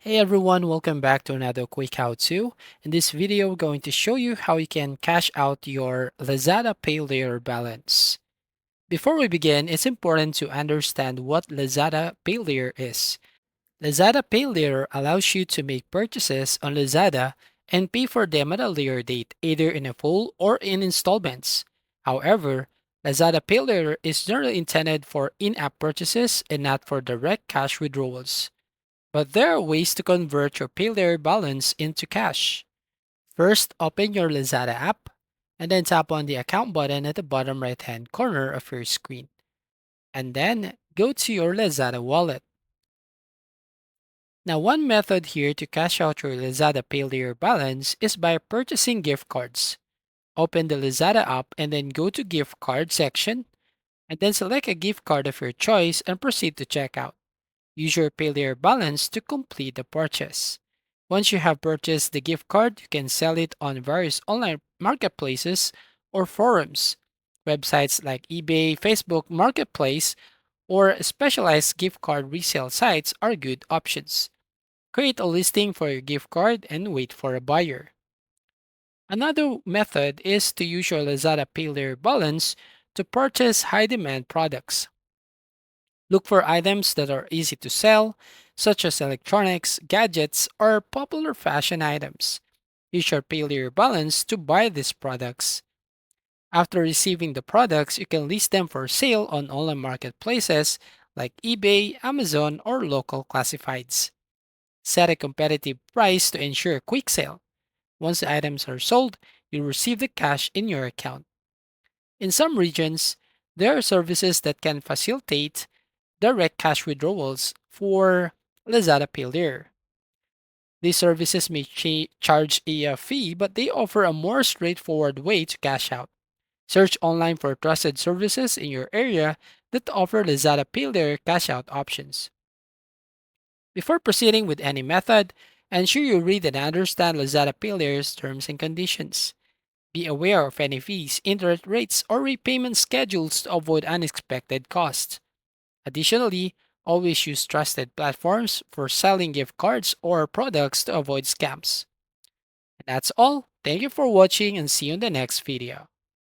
Hey everyone, welcome back to another quick how-to. In this video, we're going to show you how you can cash out your Lazada Paylater balance. Before we begin, it's important to understand what Lazada Paylater is. Lazada Paylater allows you to make purchases on Lazada and pay for them at a later date, either in a full or in installments. However, Lazada Paylater is generally intended for in-app purchases and not for direct cash withdrawals. But there are ways to convert your Paylr balance into cash. First, open your Lazada app and then tap on the account button at the bottom right hand corner of your screen. And then go to your Lazada wallet. Now, one method here to cash out your Lazada Paylr balance is by purchasing gift cards. Open the Lazada app and then go to gift card section and then select a gift card of your choice and proceed to checkout. Use your Paylr balance to complete the purchase. Once you have purchased the gift card, you can sell it on various online marketplaces or forums. Websites like eBay, Facebook Marketplace, or specialized gift card resale sites are good options. Create a listing for your gift card and wait for a buyer. Another method is to use your Lazada Paylr balance to purchase high demand products. Look for items that are easy to sell, such as electronics, gadgets, or popular fashion items. Use your Paylr balance to buy these products. After receiving the products, you can list them for sale on online marketplaces like eBay, Amazon, or local classifieds. Set a competitive price to ensure a quick sale. Once the items are sold, you'll receive the cash in your account. In some regions, there are services that can facilitate direct cash withdrawals for Lazada Paylr. These services may charge a fee, but they offer a more straightforward way to cash out. Search online for trusted services in your area that offer Lazada Paylr cash out options. Before proceeding with any method, ensure you read and understand Lazada Paylr's terms and conditions. Be aware of any fees, interest rates, or repayment schedules to avoid unexpected costs. Additionally, always use trusted platforms for selling gift cards or products to avoid scams. And that's all. Thank you for watching and see you in the next video.